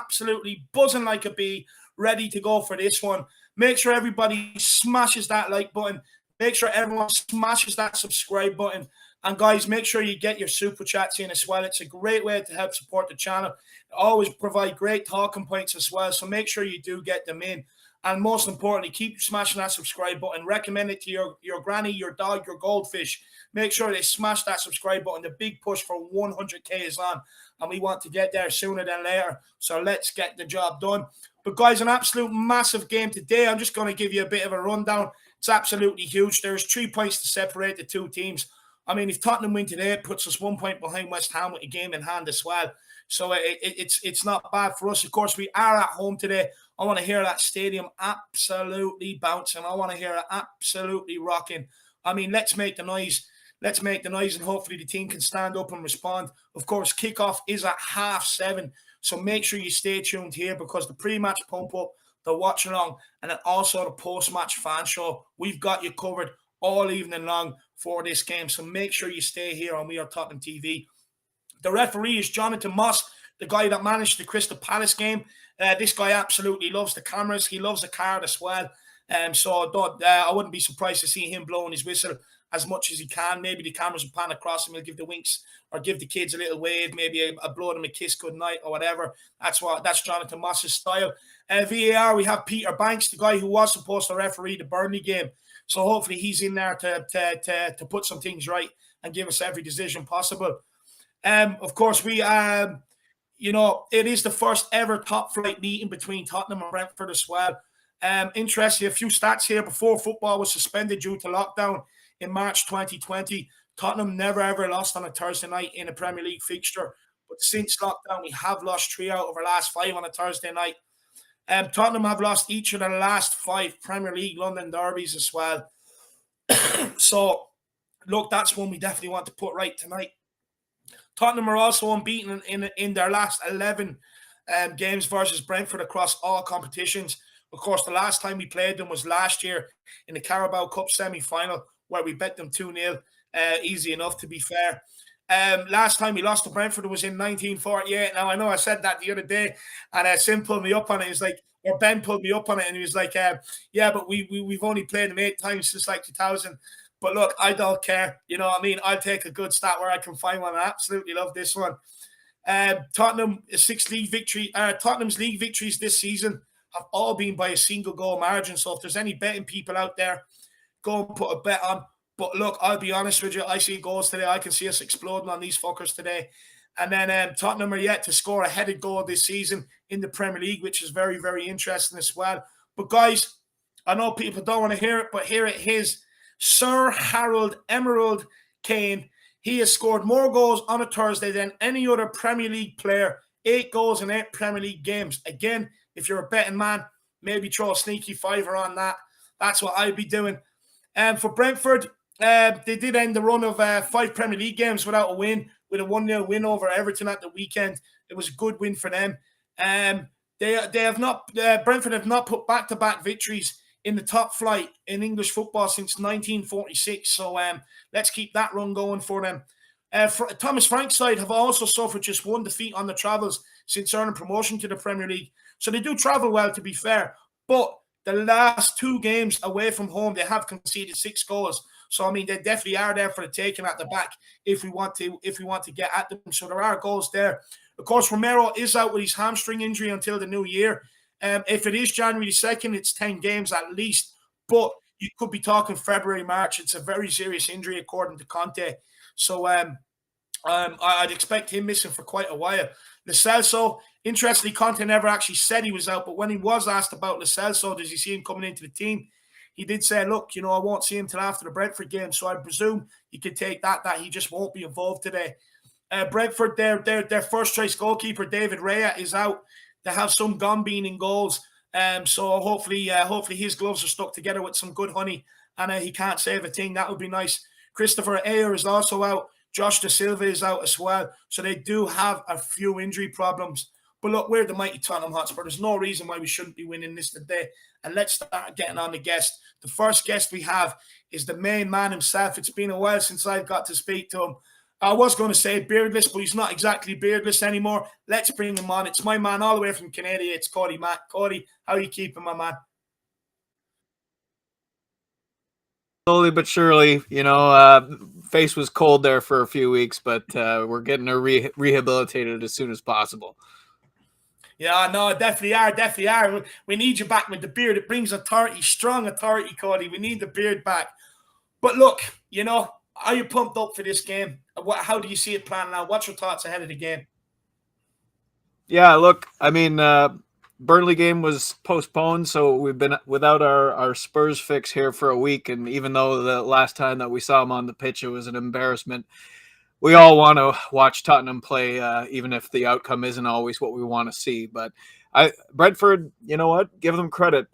absolutely buzzing like a bee, ready to go for this one. Make sure everybody smashes that like button. Make sure everyone smashes that subscribe button. And guys, make sure you get your super chats in as well. It's a great way to help support the channel. Always provide great talking points as well. So make sure you do get them in. And most importantly, keep smashing that subscribe button. Recommend it to your granny, your dog, your goldfish. Make sure they smash that subscribe button. The big push for 100K is on, and we want to get there sooner than later. So let's get the job done. But guys, an absolute massive game today. I'm just going to give you a bit of a rundown. It's absolutely huge. There's 3 points to separate the two teams. I mean, if Tottenham win today, it puts us 1 point behind West Ham with a game in hand as well. So it's not bad for us. Of course, we are at home today. I want to hear that stadium absolutely bouncing. I want to hear it absolutely rocking. I mean, let's make the noise. Let's make the noise, and hopefully the team can stand up and respond. Of course, kickoff is at 7:30, so make sure you stay tuned here because the pre-match pump-up, the watch-along, and then also the post-match fan show, we've got you covered all evening long for this game. So make sure you stay here on We Are Tottenham TV. The referee is Jonathan Moss, the guy that managed the Crystal Palace game. This guy absolutely loves the cameras. He loves the card as well. So I wouldn't be surprised to see him blowing his whistle as much as he can. Maybe the cameras will pan across him. He'll give the winks or give the kids a little wave, maybe a blow them a kiss goodnight or whatever. That's Jonathan Moss's style. VAR, we have Peter Banks, the guy who was supposed to referee the Burnley game. So hopefully he's in there to put some things right and give us every decision possible. Of course, it is the first ever top flight meeting between Tottenham and Brentford as well. Interesting, a few stats here. Before football was suspended due to lockdown in March 2020, Tottenham never ever lost on a Thursday night in a Premier League fixture. But since lockdown, we have lost 3 out of our last 5 on a Thursday night. Tottenham have lost each of their last 5 Premier League London derbies as well. So, look, that's one we definitely want to put right tonight. Tottenham are also unbeaten in their last 11 games versus Brentford across all competitions. Of course, the last time we played them was last year in the Carabao Cup semi-final where we bet them 2-0. Easy enough, to be fair. Last time we lost to Brentford was in 1948. Now, I know I said that the other day, and Sim pulled me up on it. He's like, or Ben pulled me up on it, and he was like, yeah, but we've only played them 8 times since like 2000. But look, I don't care. You know what I mean? I'll take a good stat where I can find one. I absolutely love this one. Tottenham's league victories this season have all been by a single goal margin. So if there's any betting people out there, go and put a bet on. But look, I'll be honest with you. I see goals today. I can see us exploding on these fuckers today. And then Tottenham are yet to score a headed goal this season in the Premier League, which is very, very interesting as well. But guys, I know people don't want to hear it, but here it is. Sir Harold Emerald Kane. He has scored more goals on a Thursday than any other Premier League player. 8 goals in 8 Premier League games. Again, if you're a betting man, maybe throw a sneaky fiver on that. That's what I'd be doing. For Brentford, they did end the run of 5 Premier League games without a win, with a 1-0 win over Everton at the weekend. It was a good win for them. Brentford have not put back-to-back victories in the top flight in English football since 1946. So let's keep that run going for them. Thomas Frank's side have also suffered just 1 defeat on the travels since earning promotion to the Premier League. So they do travel well, to be fair. But the last 2 games away from home, they have conceded 6 goals. So I mean, they definitely are there for the taking at the back if we want to get at them. So there are goals there. Of course, Romero is out with his hamstring injury until the new year. If it is January 2nd, it's 10 games at least. But you could be talking February, March. It's a very serious injury, according to Conte. So I'd expect him missing for quite a while. Lo Celso, interestingly, Conte never actually said he was out, but when he was asked about Lo Celso, does he see him coming into the team? He did say, look, I won't see him till after the Brentford game, so I presume you can take that he just won't be involved today. Brentford, their first-choice goalkeeper, David Raya, is out. They have some Gombean in goals, so hopefully his gloves are stuck together with some good honey, and he can't save a thing. That would be nice. Christopher Ayer is also out. Josh Da Silva is out as well. So they do have a few injury problems. But look, we're the mighty Tottenham Hotspur. There's no reason why we shouldn't be winning this today. And let's start getting on the guest. The first guest we have is the main man himself. It's been a while since I've got to speak to him. I was going to say beardless, but he's not exactly beardless anymore. Let's bring him on. It's my man all the way from Canada. It's Cody Mack. Cody, how are you keeping, my man? Slowly but surely, face was cold there for a few weeks, but we're getting her rehabilitated as soon as possible. Yeah, no, definitely are, definitely are. We need you back with the beard. It brings authority, strong authority, Cody. We need the beard back. But look, are you pumped up for this game? How do you see it planning out? What's your thoughts ahead of the game? Yeah, look, I mean, Burnley game was postponed, so we've been without our Spurs fix here for a week. And even though the last time that we saw him on the pitch, it was an embarrassment, we all want to watch Tottenham play, even if the outcome isn't always what we want to see. But Brentford, you know what? Give them credit.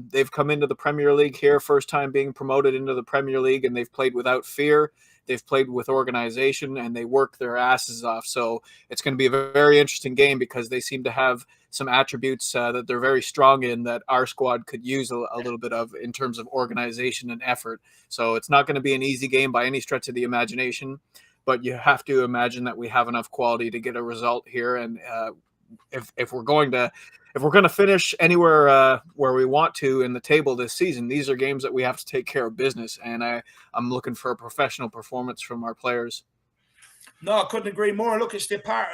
They've come into the Premier League here, first time being promoted into the Premier League, and they've played without fear. They've played with organization, and they work their asses off. So it's going to be a very interesting game because they seem to have some attributes that they're very strong in that our squad could use a little bit of in terms of organization and effort. So it's not going to be an easy game by any stretch of the imagination, but you have to imagine that we have enough quality to get a result here. And if we're going to finish anywhere where we want to in the table this season, these are games that we have to take care of business. And I'm looking for a professional performance from our players. No, I couldn't agree more. Look, it's the part.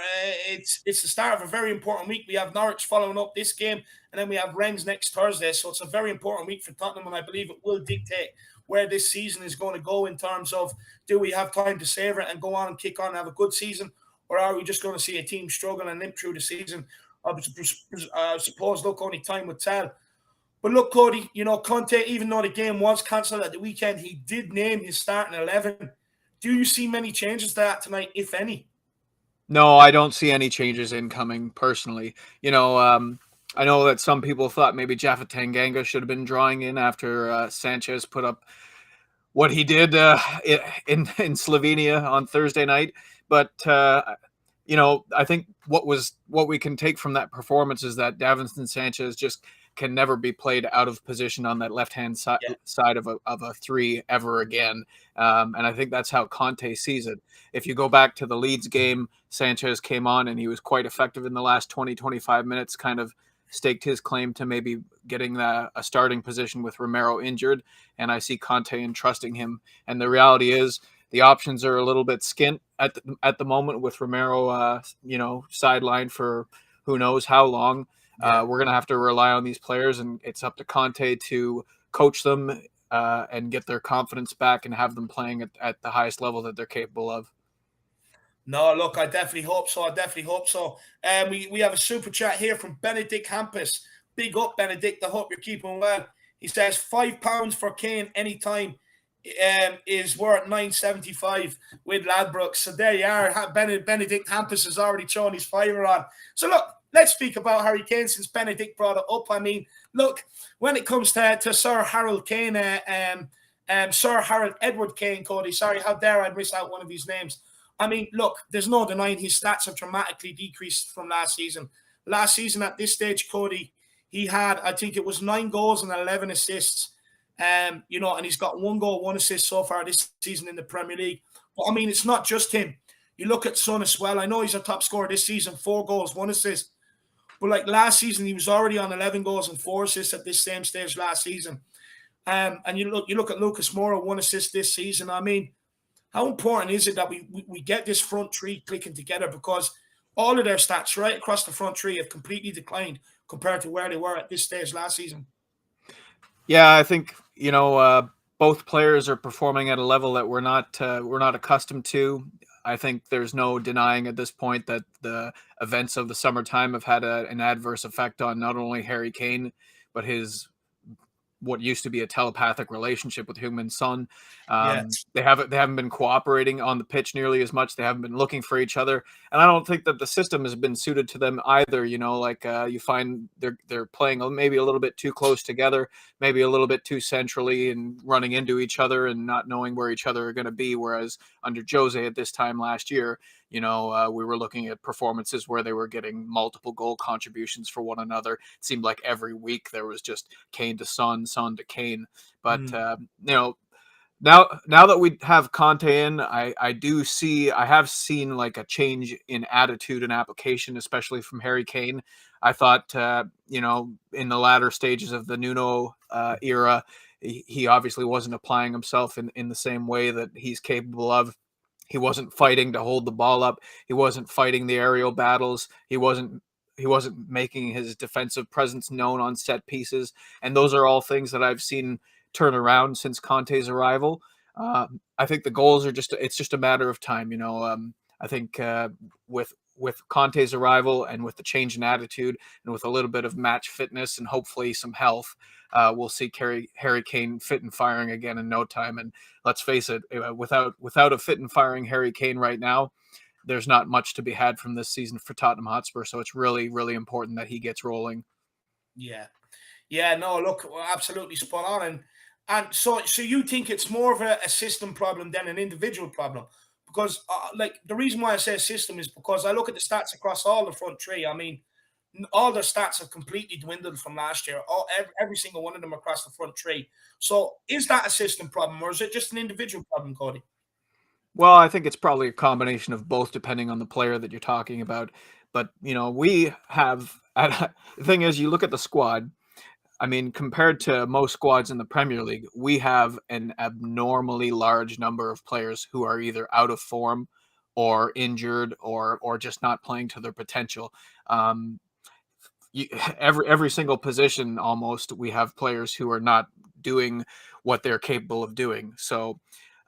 It's the start of a very important week. We have Norwich following up this game, and then we have Rennes next Thursday. So it's a very important week for Tottenham, and I believe it will dictate where this season is going to go in terms of, do we have time to savour it and go on and kick on and have a good season, or are we just going to see a team struggle and limp through the season? I suppose, look, only time would tell. But look, Cody, Conte, even though the game was cancelled at the weekend, he did name his starting 11. Do you see many changes to that tonight, if any? No, I don't see any changes incoming personally. I know that some people thought maybe Jaffa Tanganga should have been drawing in after Sanchez put up what he did in Slovenia on Thursday night. But I think what we can take from that performance is that Davinson Sanchez just can never be played out of position on that left-hand side of a three ever again. And I think that's how Conte sees it. If you go back to the Leeds game, Sanchez came on and he was quite effective in the last 20, 25 minutes, kind of staked his claim to maybe getting a starting position with Romero injured. And I see Conte entrusting him. And the reality is the options are a little bit skint at the moment with Romero, sidelined for who knows how long. We're going to have to rely on these players, and it's up to Conte to coach them and get their confidence back and have them playing at the highest level that they're capable of. No, look, I definitely hope so. I definitely hope so. We have a super chat here from Benedict Hampus. Big up, Benedict. I hope you're keeping well. He says £5 for Kane anytime is worth $9.75 with Ladbrokes. So there you are. Benedict Hampus has already shown his fiver on. So look, let's speak about Harry Kane since Benedict brought it up. I mean, look, when it comes to Sir Harold Kane, Sir Harold Edward Kane, Cody, sorry, how dare I miss out one of his names. I mean, look, there's no denying his stats have dramatically decreased from last season. Last season at this stage, Cody, he had, I think it was 9 goals and 11 assists. And he's got 1 goal, 1 assist so far this season in the Premier League. But I mean, it's not just him. You look at Son as well. I know he's a top scorer this season, 4 goals, 1 assist. But like last season, he was already on 11 goals and 4 assists at this same stage last season. And you look at Lucas Moura, 1 assist this season. I mean, how important is it that we get this front three clicking together, because all of their stats right across the front three have completely declined compared to where they were at this stage last season? Yeah, I think both players are performing at a level that we're not accustomed to. I think there's no denying at this point that the events of the summertime have had an adverse effect on not only Harry Kane, but his what used to be a telepathic relationship with him and Son. Yes. They haven't been cooperating on the pitch nearly as much. They haven't been looking for each other, and I don't think that the system has been suited to them either. You find they're playing maybe a little bit too close together, maybe a little bit too centrally, and running into each other and not knowing where each other are going to be. Whereas under Jose at this time last year, we were looking at performances where they were getting multiple goal contributions for one another. It seemed like every week there was just Kane to Son to Kane. But now that we have Conte in, I have seen like a change in attitude and application, especially from Harry Kane. I thought in the latter stages of the Nuno era, he obviously wasn't applying himself in the same way that he's capable of. He wasn't fighting to hold the ball up. He wasn't fighting the aerial battles. He wasn't making his defensive presence known on set pieces. And those are all things that I've seen turn around since Conte's arrival. I think the goals are it's just a matter of time. I think with Conte's arrival and with the change in attitude and with a little bit of match fitness and hopefully some health, we'll see Harry Kane fit and firing again in no time. And let's face it, without a fit and firing Harry Kane right now, there's not much to be had from this season for Tottenham Hotspur. So it's really, really important that he gets rolling. Yeah. Yeah, no, look, absolutely spot on. And so you think it's more of a system problem than an individual problem? Because like the reason why I say system is because I look at the stats across all the front three. I mean, all their stats have completely dwindled from last year. Every single one of them across the front three. So is that a system problem or is it just an individual problem, Cody? Well, I think it's probably a combination of both, depending on the player that you're talking about. But we have. The thing is, you look at the squad. I mean, compared to most squads in the Premier League, we have an abnormally large number of players who are either out of form, or injured, or just not playing to their potential. Um, you, every single position almost, we have players who are not doing what they're capable of doing. So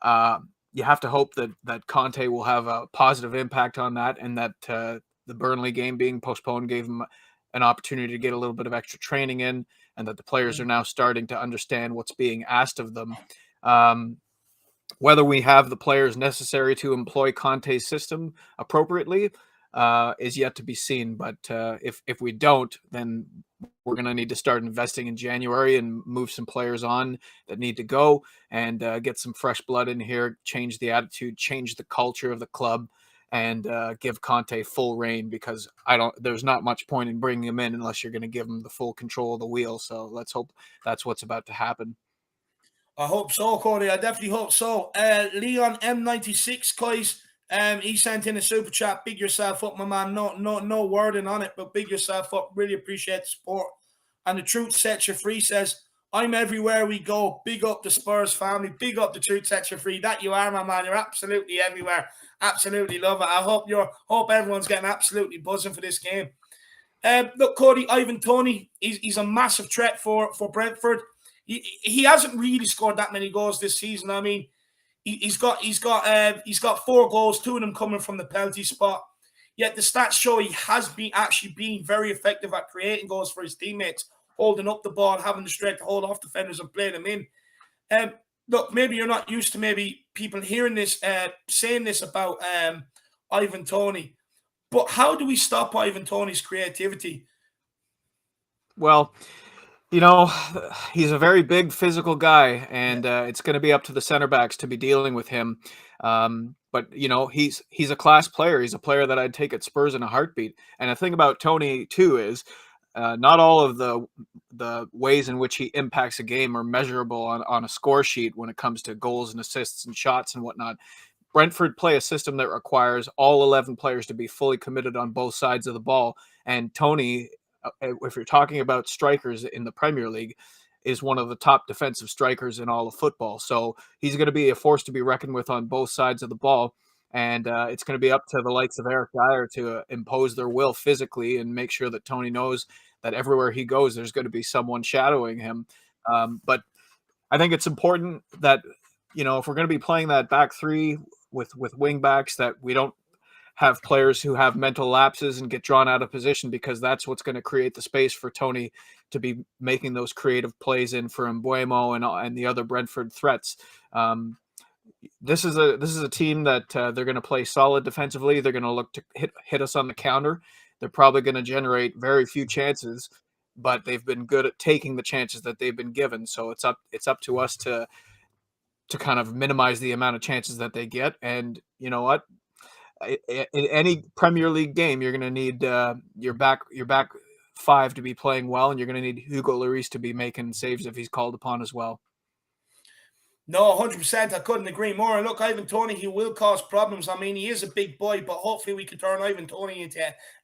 uh, you have to hope that Conte will have a positive impact on that, and that the Burnley game being postponed gave him an opportunity to get a little bit of extra training in, and that the players are Mm. now starting to understand what's being asked of them. Um, Whether we have the players necessary to employ Conte's system appropriately is yet to be seen. But if we don't, then we're going to need to start investing in January and move some players on that need to go, and get some fresh blood in here, change the attitude, change the culture of the club, and give Conte full reign, because there's not much point in bringing him in unless you're going to give him the full control of the wheel. So let's hope that's what's about to happen. I hope so, Cody. I definitely hope so. Leon M96, guys. He sent in a super chat. Big yourself up, my man. No wording on it, but big yourself up. Really appreciate the support. And the truth sets you free says, I'm everywhere we go. Big up the Spurs family. Big up the truth sets you free. That you are, my man. You're absolutely everywhere. Absolutely love it. I hope everyone's getting absolutely buzzing for this game. Look, Cody, Ivan Toney, he's a massive threat for Brentford. He hasn't really scored that many goals this season. I mean, he's got 4 goals, 2 of them coming from the penalty spot. Yet the stats show he has been actually being very effective at creating goals for his teammates, holding up the ball, having the strength to hold off defenders and play them in. Look, maybe you're not used to maybe people hearing this, saying this about Ivan Toney, but how do we stop Ivan Toney's creativity? Well, you know, he's a very big physical guy, Yeah. and it's going to be up to the center backs to be dealing with him. But he's a class player. He's a player that I'd take at Spurs in a heartbeat. And the thing about Tony too is, not all of the ways in which he impacts a game are measurable on a score sheet when it comes to goals and assists and shots and whatnot. Brentford play a system that requires all 11 players to be fully committed on both sides of the ball. And Tony, if you're talking about strikers in the Premier League, is one of the top defensive strikers in all of football. So he's going to be a force to be reckoned with on both sides of the ball. And it's going to be up to the likes of Eric Dyer to impose their will physically and make sure that Tony knows that everywhere he goes, there's going to be someone shadowing him. But I think it's important that, if we're going to be playing that back three with wing backs, that we don't have players who have mental lapses and get drawn out of position, because that's what's going to create the space for Tony to be making those creative plays in for Mbuemo and the other Brentford threats. This is a team that they're going to play solid defensively. They're going to look to hit us on the counter. They're probably going to generate very few chances, but they've been good at taking the chances that they've been given. So it's up to us to kind of minimize the amount of chances that they get. And you know what? In any Premier League game, you're going to need your back five to be playing well, and you're going to need Hugo Lloris to be making saves if he's called upon as well. No, 100%. I couldn't agree more. And look, Ivan Tony, he will cause problems. I mean, he is a big boy, but hopefully we can turn Ivan Tony into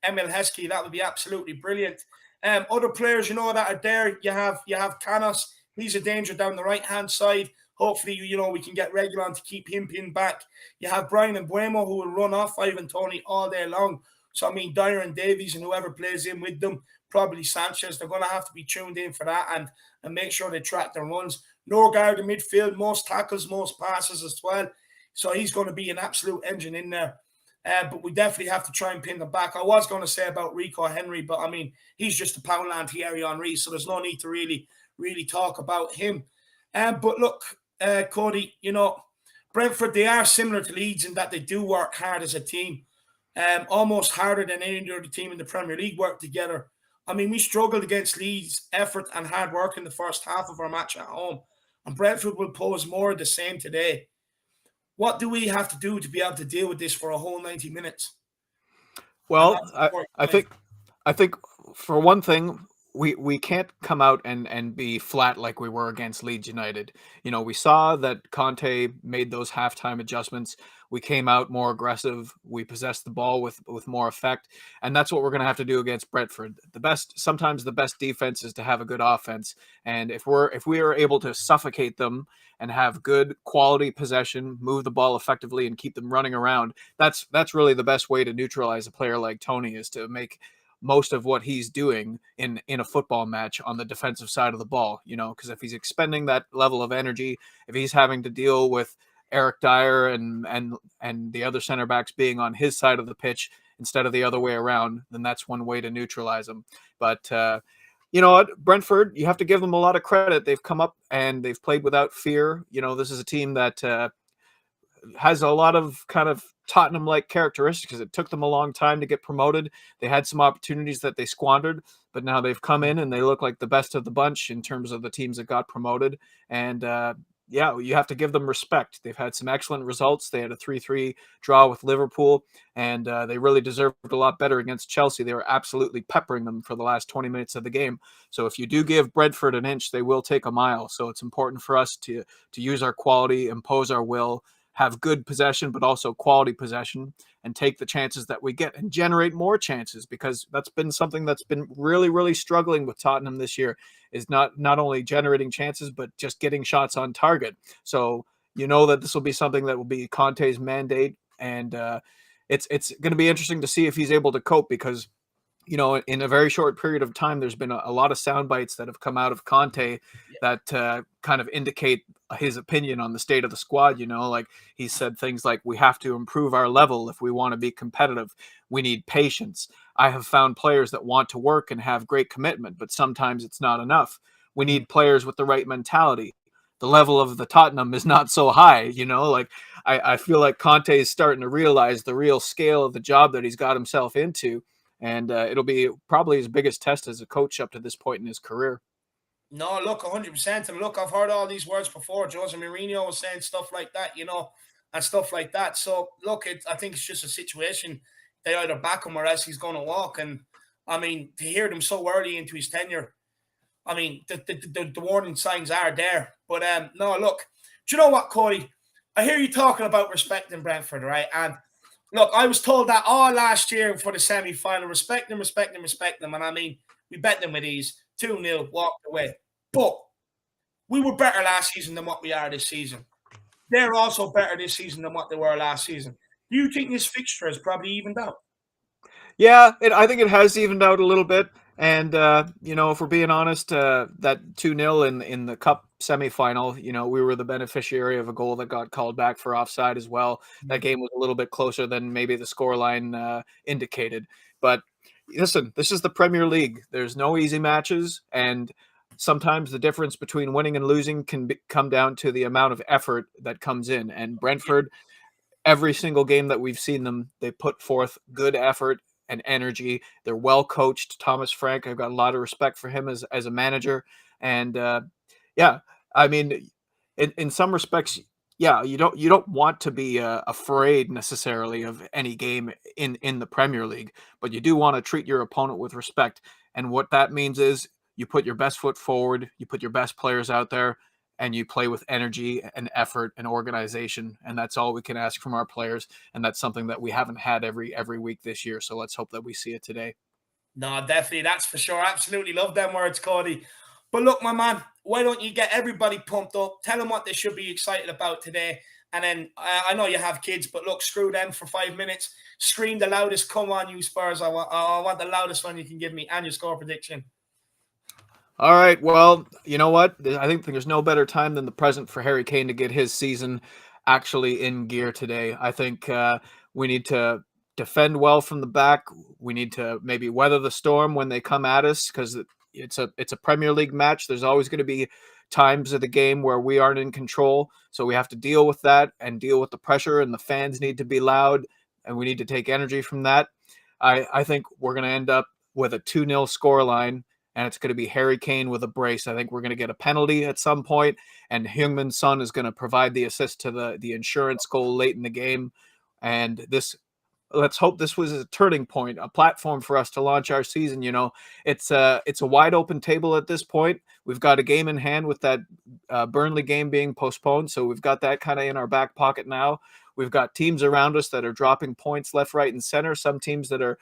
Emil Heskey. That would be absolutely brilliant. Other players, that are there. You have Canos. He's a danger down the right hand side. Hopefully, we can get Regulon to keep him pinned back. You have Brian and Buemo who will run off Ivan Tony all day long. So I mean, Dyer and Davies and whoever plays in with them, probably Sanchez. They're going to have to be tuned in for that and make sure they track their runs. Norgard in midfield, most tackles, most passes as well. So he's going to be an absolute engine in there. But we definitely have to try and pin them back. I was going to say about Rico Henry, but I mean, he's just a Poundland Thierry Henry, so there's no need to really talk about him. But look, Cody, Brentford, they are similar to Leeds in that they do work hard as a team, almost harder than any other team in the Premier League work together. I mean, we struggled against Leeds' effort and hard work in the first half of our match at home, and Brentford will pose more of the same today. What do we have to do to be able to deal with this for a whole 90 minutes? Well, I think for one thing, we can't come out and be flat like we were against Leeds United. We saw that Conte made those halftime adjustments. We came out more aggressive. We possessed the ball with more effect, and that's what we're going to have to do against Brentford. Sometimes the best defense is to have a good offense, and if we are able to suffocate them and have good quality possession, move the ball effectively, and keep them running around, that's really the best way to neutralize a player like Tony, is to make most of what he's doing in a football match on the defensive side of the ball, because if he's expending that level of energy, if he's having to deal with Eric Dyer and the other center backs being on his side of the pitch instead of the other way around, then that's one way to neutralize him. But you know what, Brentford, you have to give them a lot of credit. They've come up and they've played without fear. This is a team that has a lot of kind of Tottenham-like characteristics, because it took them a long time to get promoted. They had some opportunities that they squandered, but now they've come in and they look like the best of the bunch in terms of the teams that got promoted. And yeah, you have to give them respect. They've had some excellent results. They had a 3-3 draw with Liverpool, and they really deserved a lot better against Chelsea. They were absolutely peppering them for the last 20 minutes of the game. So if you do give Brentford an inch, they will take a mile. So it's important for us to use our quality, impose our will, have good possession, but also quality possession, and take the chances that we get and generate more chances, because that's been something that's been really, really struggling with Tottenham this year, is not only generating chances, but just getting shots on target. So that this will be something that will be Conte's mandate, and it's going to be interesting to see if he's able to cope, because in a very short period of time, there's been a lot of sound bites that have come out of Conte that kind of indicate his opinion on the state of the squad. Like he said things like, we have to improve our level if we want to be competitive. We need patience. I have found players that want to work and have great commitment, but sometimes it's not enough. We need players with the right mentality. The level of the Tottenham is not so high, like I feel like Conte is starting to realize the real scale of the job that he's got himself into. And it'll be probably his biggest test as a coach up to this point in his career. No, look, 100%. And look, I've heard all these words before. Jose Mourinho was saying stuff like that, and stuff like that. So, look, I think it's just a situation. They either back him or else he's going to walk. And, I mean, to hear them so early into his tenure, I mean, the warning signs are there. But, no, look, do you know what, Cody? I hear you talking about respecting Brentford, right? And, look, I was told that all last year for the semi-final. Respect them, respect them, respect them. And, I mean, we bet them with ease. 2-0, walked away. But we were better last season than what we are this season. They're also better this season than what they were last season. Do you think this fixture is probably evened out? Yeah, I think it has evened out a little bit. And, if we're being honest, that 2-0 in the Cup semifinal, we were the beneficiary of a goal that got called back for offside as well. That game was a little bit closer than maybe the scoreline indicated. But listen, this is the Premier League. There's no easy matches, and sometimes the difference between winning and losing can come down to the amount of effort that comes in. And Brentford, every single game that we've seen them, they put forth good effort and energy. They're well coached. Thomas Frank, I've got a lot of respect for him as a manager. And yeah, I mean, in some respects, yeah, you don't want to be afraid necessarily of any game in the Premier League, but you do want to treat your opponent with respect. And what that means is you put your best foot forward, you put your best players out there, and you play with energy and effort and organization. And that's all we can ask from our players. And that's something that we haven't had every week this year. So let's hope that we see it today. No, definitely. That's for sure. Absolutely love them words, Cody. But look, my man, why don't you get everybody pumped up? Tell them what they should be excited about today. And then I know you have kids, but look, screw them for 5 minutes. Scream the loudest. Come on, you Spurs. I want the loudest one you can give me and your score prediction. All right. Well, you know what? I think there's no better time than the present for Harry Kane to get his season actually in gear today. I think we need to defend well from the back. We need to maybe weather the storm when they come at us, because it's a Premier League match. There's always going to be times of the game where we aren't in control. So we have to deal with that and deal with the pressure, and the fans need to be loud, and we need to take energy from that. I think we're going to end up with a 2-0 scoreline, and it's going to be Harry Kane with a brace. I think we're going to get a penalty at some point, and Heung-min Son is going to provide the assist to the insurance goal late in the game. And let's hope this was a turning point, a platform for us to launch our season. You know, it's a wide open table at this point. We've got a game in hand with that Burnley game being postponed, so we've got that kind of in our back pocket now. We've got teams around us that are dropping points left, right, and center. Some teams that are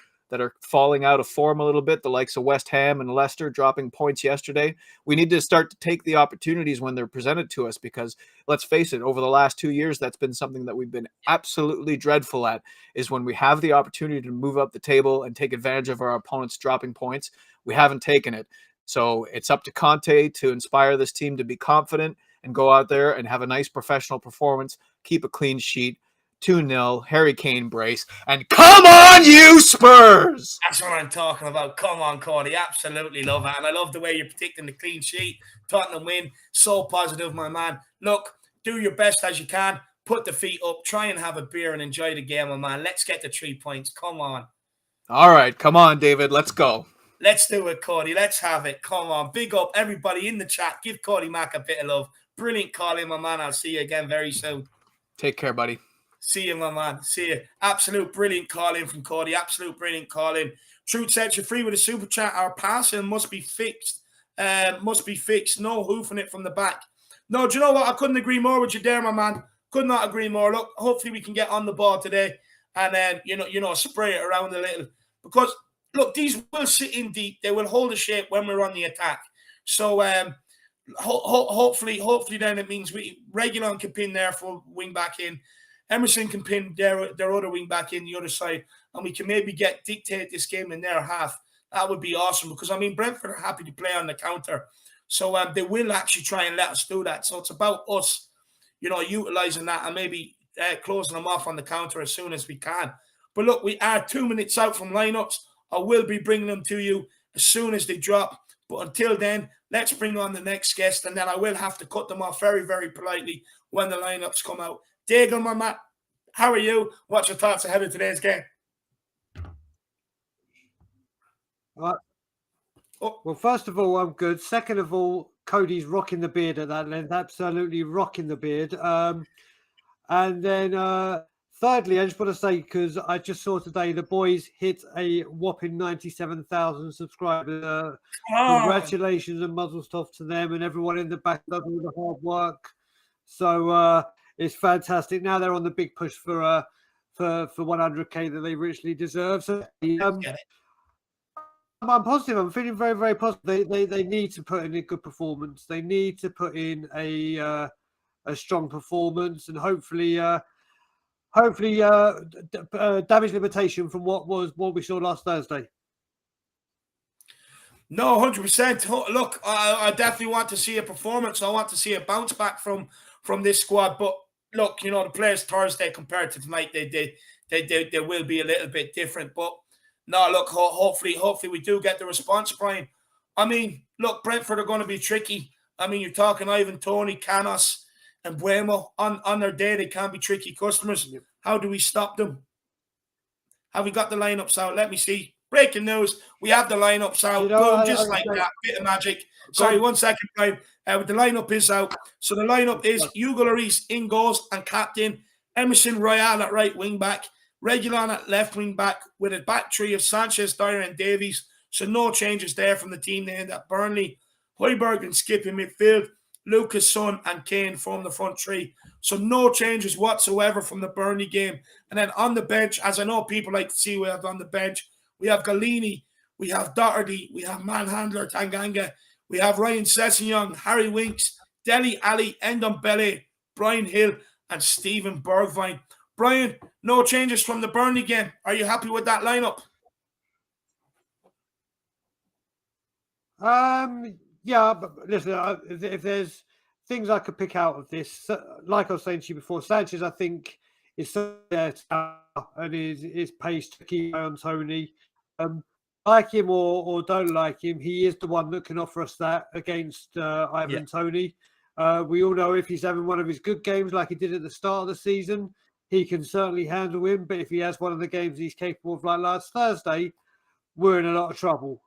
falling out of form a little bit, the likes of West Ham and Leicester dropping points yesterday. We need to start to take the opportunities when they're presented to us, because let's face it, over the last 2 years, that's been something that we've been absolutely dreadful at, is when we have the opportunity to move up the table and take advantage of our opponents dropping points, we haven't taken it. So it's up to Conte to inspire this team to be confident and go out there and have a nice professional performance, keep a clean sheet. 2-0, Harry Kane brace, and come on, you Spurs! That's what I'm talking about. Come on, Cody. Absolutely love it. And I love the way you're predicting the clean sheet. Tottenham win. So positive, my man. Look, do your best as you can. Put the feet up. Try and have a beer and enjoy the game, my man. Let's get the 3 points. Come on. All right, come on, David. Let's go. Let's do it, Cody. Let's have it. Come on. Big up everybody in the chat. Give Cody Mack a bit of love. Brilliant call in, my man. I'll see you again very soon. Take care, buddy. See you, my man. See you. Absolute brilliant call in from Cody. Absolute brilliant call in. Truth sets you free with a super chat. Our passing must be fixed. Must be fixed. No hoofing it from the back. No, do you know what? I couldn't agree more with you there, my man. Could not agree more. Look, hopefully we can get on the ball today and then spray it around a little. Because look, these will sit in deep. They will hold the shape when we're on the attack. So hopefully then it means Reguilon can pin there for wing back in. Emerson can pin their other wing back in the other side, and we can maybe dictate this game in their half. That would be awesome, because, I mean, Brentford are happy to play on the counter. So they will actually try and let us do that. So it's about us, utilising that and maybe closing them off on the counter as soon as we can. But look, we are 2 minutes out from lineups. I will be bringing them to you as soon as they drop. But until then, let's bring on the next guest, and then I will have to cut them off very, very politely when the lineups come out. Dagan, my man, how are you? What's your thoughts ahead of today's game? Well, first of all, I'm good. Second of all, Cody's rocking the beard at that length, absolutely rocking the beard. And then thirdly, I just want to say, because I just saw today the boys hit a whopping 97,000 subscribers. Congratulations and muzzle stuff to them and everyone in the back does all the hard work. So it's fantastic. Now they're on the big push for 100K that they richly deserve. So I'm positive. I'm feeling very, very positive. They need to put in a good performance. They need to put in a strong performance, and hopefully damage limitation from what we saw last Thursday. No, 100%. Look, I definitely want to see a performance. I want to see a bounce back from this squad. But look, the players Thursday compared to tonight, they will be a little bit different. But no, look, hopefully we do get the response, Brian. I mean, look, Brentford are going to be tricky. I mean, you're talking Ivan Toney, Canos, and Buemo. On their day, they can be tricky customers. Yep. How do we stop them? Have we got the lineups out? Let me see. Breaking news. We have the lineups out. Boom, just like that. Bit of magic. Sorry, 1 second, Brian. The lineup is out. So the lineup is Hugo Lloris in goals and captain. Emerson Royale at right wing back. Reguilon at left wing back with a back three of Sanchez, Dyer and Davies. So no changes there from the team they end at Burnley. Højbjerg and Skip in midfield. Lucas, Son, and Kane form the front three. So no changes whatsoever from the Burnley game. And then on the bench, as I know people like to see, we have on the bench, we have Galini, we have Doherty, we have Manhandler Tanganga, we have Ryan Sessegnon, Harry Winks, Dele Alli, Ndombele, Brian Hill, and Stephen Bergwijn. Brian, no changes from the Burnley game. Are you happy with that lineup? Yeah, but listen, if there's things I could pick out of this, like I was saying to you before, Sanchez, I think, is so there and his pace to keep eye on Tony. Like him or don't like him, he is the one that can offer us that against Ivan Toney. We all know if he's having one of his good games like he did at the start of the season, he can certainly handle him. But if he has one of the games he's capable of, like last Thursday, we're in a lot of trouble.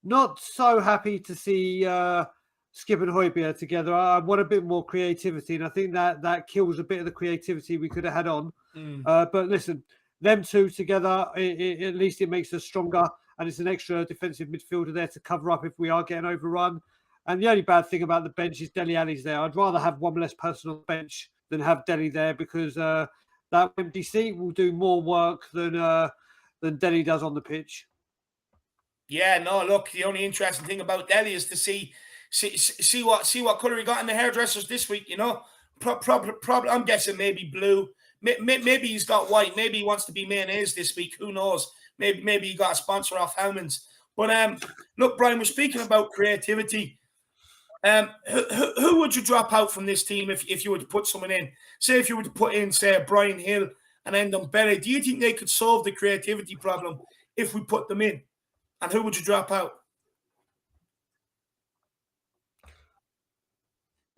Not so happy to see Skip and Højbjerg together. I want a bit more creativity, and I think that kills a bit of the creativity we could have had on. But listen, them two together, at least it makes us stronger, and it's an extra defensive midfielder there to cover up if we are getting overrun. And the only bad thing about the bench is Dele Alli's there. I'd rather have one less person on the bench than have Dele there, because that empty seat will do more work than Dele does on the pitch. Yeah, no, look, the only interesting thing about Dele is to see what colour he got in the hairdressers this week, you know. Probably, I'm guessing maybe blue. Maybe he's got white. Maybe he wants to be mayonnaise this week. Who knows? Maybe he got a sponsor off Hellman's. But look, Brian, we're speaking about creativity. Who would you drop out from this team if you were to put someone in? Say if you were to put in, say, Brian Hill and Ndombele, do you think they could solve the creativity problem if we put them in? And who would you drop out?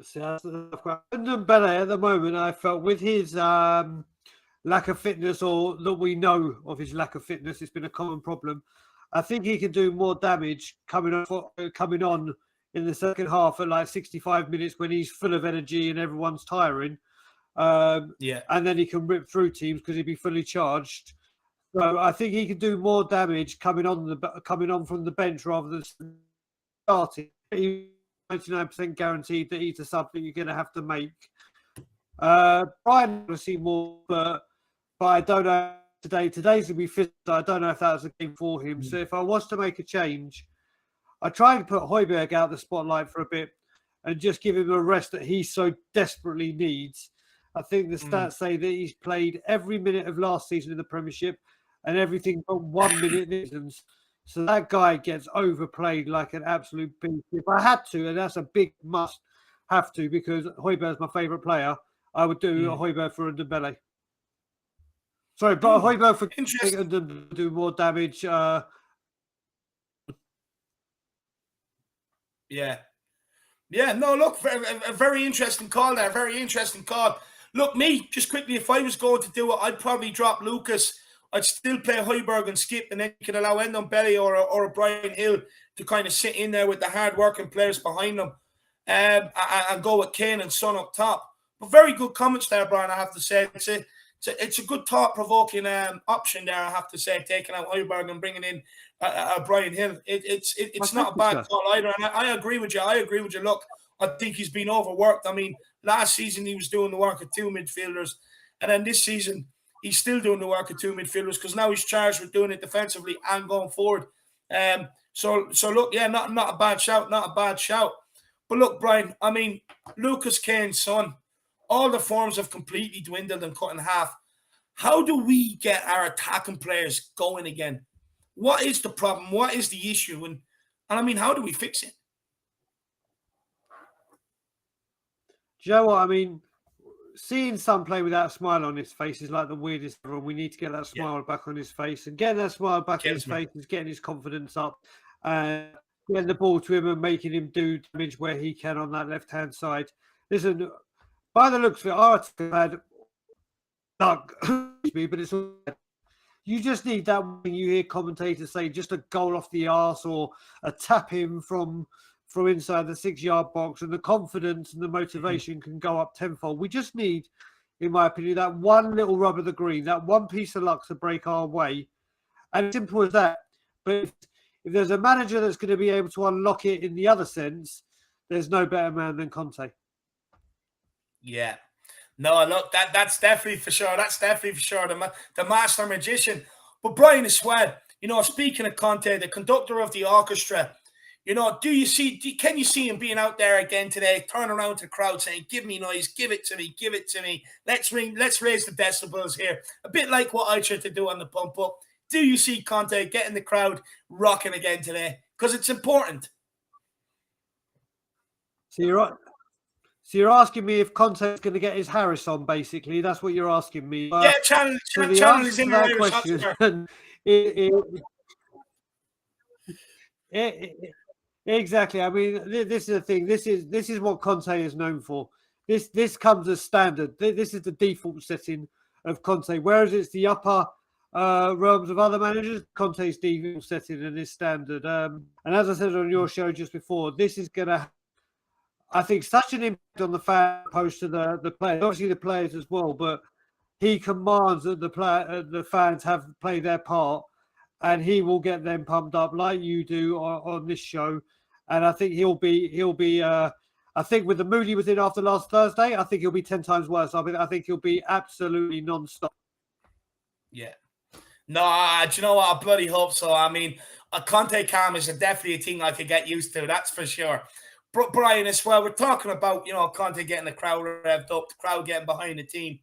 Ndombele at the moment, I felt with his lack of fitness, or that we know of his lack of fitness, it's been a common problem. I think he can do more damage coming on in the second half at like 65 minutes when he's full of energy and everyone's tiring. And then he can rip through teams because he'd be fully charged. So I think he can do more damage coming on from the bench rather than starting. He's 99% guaranteed that he's a sub that you're going to have to make. Brian, I want to see more, but I don't know today. Today's going to be physical. I don't know if that was a game for him. So if I was to make a change, I try and put Højbjerg out the spotlight for a bit and just give him a rest that he so desperately needs. I think the stats say that he's played every minute of last season in the Premiership and everything but 1 minute seasons. So that guy gets overplayed like an absolute beast. If I had to, and that's a big must have to, because Højbjerg's my favourite player, I would do Højbjerg for Ndombele. Sorry, but Højbjerg for Ndombele do more damage. No, look, a very interesting call there. Very interesting call. Look, me, just quickly, if I was going to do it, I'd probably drop Lucas. I'd still play Højbjerg and Skip, and then you could allow Ndombele or a Brian Hill to kind of sit in there with the hard-working players behind them, and go with Kane and Son up top. But very good comments there, Brian, I have to say. It's a good thought-provoking option there, I have to say, taking out Højbjerg and bringing in Brian Hill. It's not a bad call either, and I agree with you. Look, I think he's been overworked. I mean, last season he was doing the work of two midfielders, and then this season he's still doing the work of two midfielders because now he's charged with doing it defensively and going forward. So look, yeah, not a bad shout, But look, Brian, I mean, Lucas Kane's Son, all the forms have completely dwindled and cut in half. How do we get our attacking players going again? What is the problem? What is the issue? And I mean, how do we fix it? Do you know what I mean? Seeing Son play without a smile on his face is like the weirdest ever. We need to get that smile back on his face, and getting that smile back on his face is getting his confidence up and getting the ball to him and making him do damage where he can on that left-hand side. Listen, by the looks of it, our team had luck, but it's all bad. You just need that when you hear commentators say just a goal off the arse or a tap in from inside the 6-yard box, and the confidence and the motivation can go up tenfold. We just need, in my opinion, that one little rub of the green, that one piece of luck to break our way. And simple as that. But if there's a manager that's going to be able to unlock it in the other sense, there's no better man than Conte. Yeah. No, look, that's definitely for sure. That's definitely for sure. The master magician. But Brian as well, speaking of Conte, the conductor of the orchestra, can you see him being out there again today, turn around to the crowd saying, give me noise, give it to me, give it to me. Let's raise the decibels here. A bit like what I tried to do on the pump up. Do you see Conte getting the crowd rocking again today? Because it's important. So you're asking me if Conte's going to get his Harris on, basically. That's what you're asking me. Yeah, channel is in that the question. Exactly. I mean, this is the thing. This is what Conte is known for. This comes as standard. This is the default setting of Conte. Whereas it's the upper realms of other managers, Conte's default setting and is standard. And as I said on your show just before, this is going to, I think, such an impact on the fan opposed to the players. Obviously, the players as well, but he commands that the fans have play their part, and he will get them pumped up like you do on this show. And I think he'll be. I think with the mood he was in after last Thursday, I think he'll be 10 times worse. I think he'll be absolutely non-stop. Yeah. No, do you know what? I bloody hope so. I mean, a Conte calm is definitely a thing I could get used to. That's for sure. Brian, as well, we're talking about, Conte getting the crowd revved up, the crowd getting behind the team.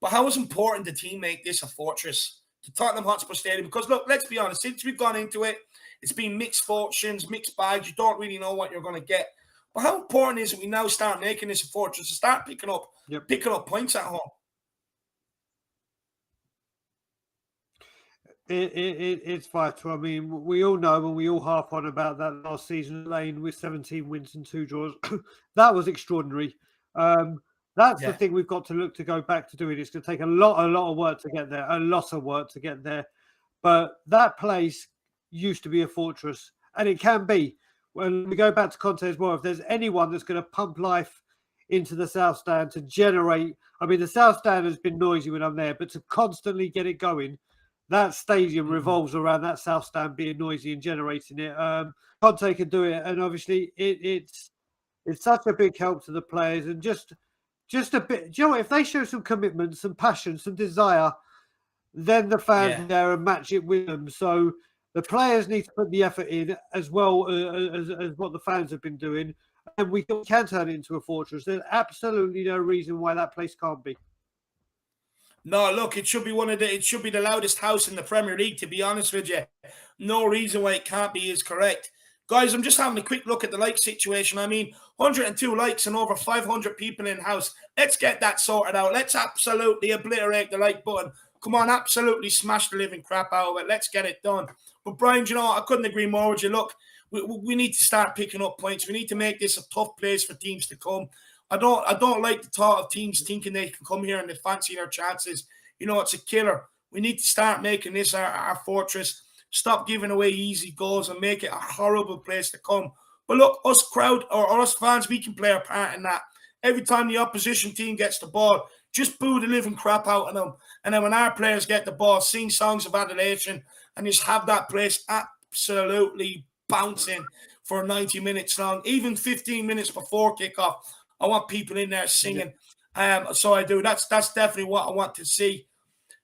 But how is important the team make this a fortress, the Tottenham Hotspur Stadium? Because, look, let's be honest, since we've gone into it, it's been mixed fortunes, mixed bags. You don't really know what you're going to get. But how important is it we now start making this a fortress, to start picking up points at home? It's vital. I mean, we all know and we all harp on about that last season Lane with 17 wins and 2 draws. That was extraordinary. That's the thing we've got to look to go back to doing. It's going to take a lot of work to get there, But that place used to be a fortress, and it can be. When we go back to Conte as well, if there's anyone that's going to pump life into the South Stand to generate, I mean, the South Stand has been noisy when I'm there, but to constantly get it going, that stadium revolves around that South Stand being noisy and generating it. Conte can do it, and obviously it's such a big help to the players, and just a bit. Do you know what? If they show some commitment, some passion, some desire, then the fans are there and match it with them. So the players need to put the effort in as well as what the fans have been doing, and we can turn it into a fortress. There's absolutely no reason why that place can't be. No, look, it should be the loudest house in the Premier League, to be honest with you. No reason why it can't be is correct. Guys, I'm just having a quick look at the like situation. I mean, 102 likes and over 500 people in house. Let's get that sorted out. Let's absolutely obliterate the like button. Come on, absolutely smash the living crap out of it. Let's get it done. But Brian, you know, I couldn't agree more with you. Look, we need to start picking up points. We need to make this a tough place for teams to come. I don't like the thought of teams thinking they can come here and they fancy their chances. You know, it's a killer. We need to start making this our fortress. Stop giving away easy goals and make it a horrible place to come. But look, us crowd or us fans, we can play our part in that. Every time the opposition team gets the ball, just boo the living crap out of them. And then when our players get the ball, sing songs of adulation and just have that place absolutely bouncing for 90 minutes long, even 15 minutes before kickoff. I want people in there singing. So I do. That's definitely what I want to see.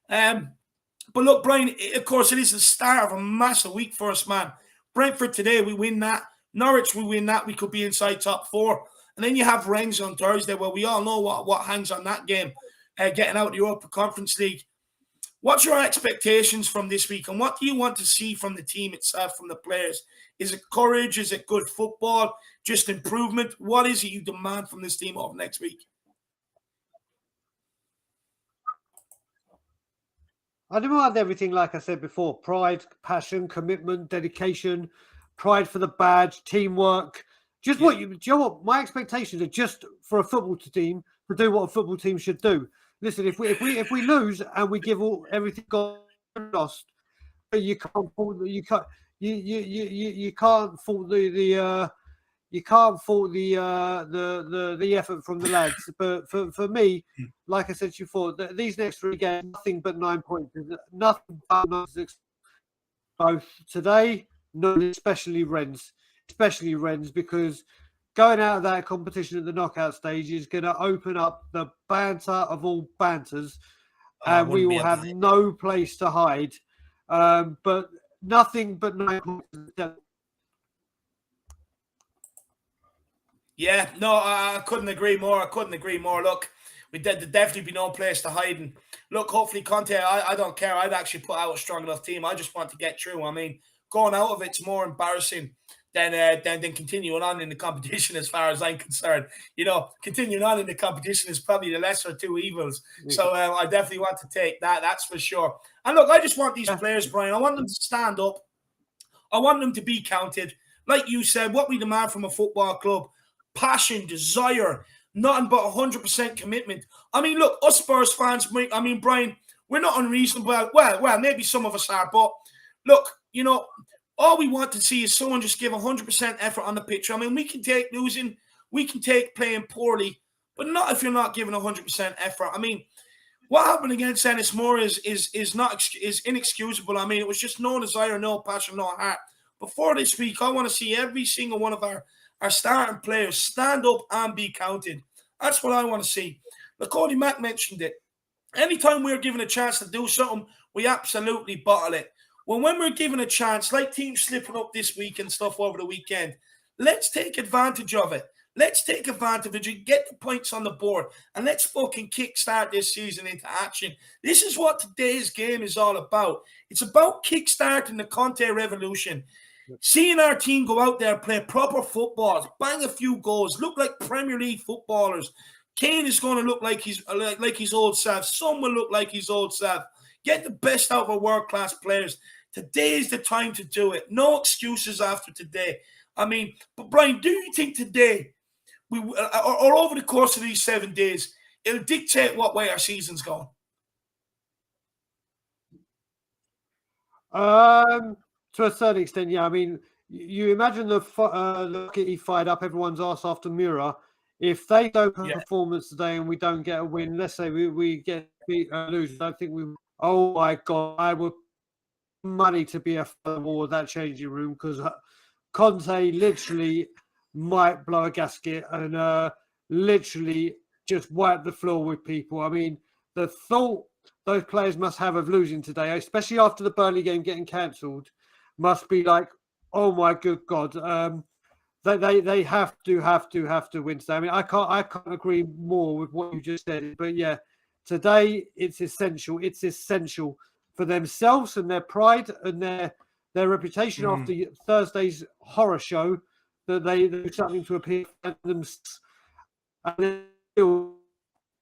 But look, Brian, of course, it is the start of a massive week for us, man. Brentford today, we win that. Norwich, we win that. We could be inside top 4. And then you have Rennes on Thursday, where we all know what hangs on that game, getting out of the Europa Conference League. What's your expectations from this week, and what do you want to see from the team itself, from the players? Is it courage? Is it good football? Just improvement? What is it you demand from this team over next week? I demand everything, like I said before: pride, passion, commitment, dedication, pride for the badge, teamwork. Just do you know what? My expectations are just for a football team to do what a football team should do. Listen, if we lose and we give everything got lost, you can't fault the effort from the lads. But for me, like I said before, these next 3 games, nothing but 9 points. Nothing but 9 both today, especially Rennes, because going out of that competition at the knockout stage is going to open up the banter of all banters, and we will have no place to hide. But nothing but 9 points. Yeah, no, I couldn't agree more. I couldn't agree more. Look, there'd definitely be no place to hide. And look, hopefully Conte, I don't care. I'd actually put out a strong enough team. I just want to get through. I mean, going out of it's more embarrassing than continuing on in the competition, as far as I'm concerned. You know, continuing on in the competition is probably the lesser of two evils. So I definitely want to take that. That's for sure. And look, I just want these players, Brian. I want them to stand up. I want them to be counted. Like you said, what we demand from a football club: passion, desire, nothing but 100% commitment. I mean, look, us Spurs fans, I mean, Brian, we're not unreasonable. Well, maybe some of us are, but look, you know, all we want to see is someone just give 100% effort on the pitch. I mean, we can take losing, we can take playing poorly, but not if you're not giving 100% effort. I mean, what happened against Ennismore is inexcusable. I mean, it was just no desire, no passion, no heart. Before this week, I want to see every single one of our starting players stand up and be counted. That's what I want to see. Like Cody Mack mentioned it. Anytime we're given a chance to do something, we absolutely bottle it. When we're given a chance, like teams slipping up this week and stuff over the weekend, let's take advantage of it. Let's take advantage and get the points on the board, and let's fucking kickstart this season into action. This is what today's game is all about. It's about kickstarting the Conte revolution. Seeing our team go out there, play proper football, bang a few goals, look like Premier League footballers. Kane is going to look like his old self. Some will look like his old self. Get the best out of our world-class players. Today is the time to do it. No excuses after today. I mean, but Brian, do you think today, or over the course of these 7 days, it'll dictate what way our season's going? To a certain extent, yeah. I mean, you imagine the look at he fired up everyone's ass after Mura. If they don't have a performance today and we don't get a win, let's say we get beat or lose, I think we. Oh my God, I would money to be a wall of that changing room, because Conte literally might blow a gasket and literally just wipe the floor with people. I mean, the thought those players must have of losing today, especially after the Burnley game getting cancelled, must be like, oh my good God. They have to win today. I mean, I can't agree more with what you just said. But yeah, today it's essential. It's essential for themselves and their pride and their reputation after Thursday's horror show, that they do something to appeal to themselves. And then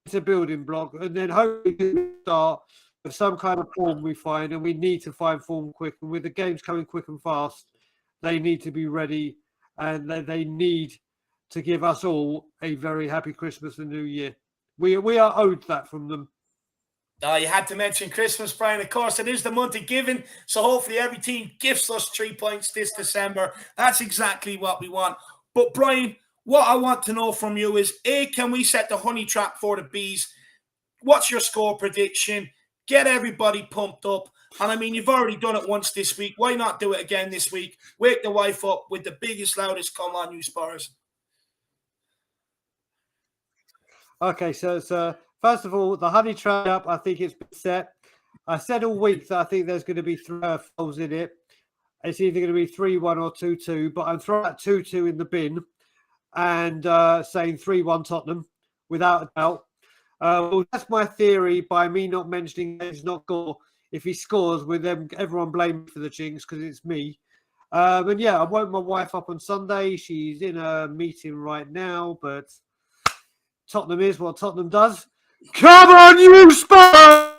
it's a building block, and then hopefully start with some kind of form we find, and we need to find form quick. And with the games coming quick and fast, they need to be ready, and they need to give us all a very happy Christmas and New Year. We are owed that from them. Oh, you had to mention Christmas, Brian. Of course, it is the month of giving, so hopefully every team gifts us 3 points this December. That's exactly what we want. But Brian, what I want to know from you is, A, can we set the honey trap for the bees? What's your score prediction? Get everybody pumped up. And I mean, you've already done it once this week. Why not do it again this week? Wake the wife up with the biggest, loudest come on, you Spurs. Okay, so first of all, the honey trap, I think it's been set. I said all week that I think there's going to be 3 goals in it. It's either going to be 3-1 or 2-2, but I'm throwing that 2-2 in the bin and saying 3-1 Tottenham, without a doubt. Well, that's my theory by me not mentioning he's not score. If he scores, with them, everyone blame for the jinx because it's me. And yeah, I woke my wife up on Sunday. She's in a meeting right now, but Tottenham is what Tottenham does. Come on, you Spurs!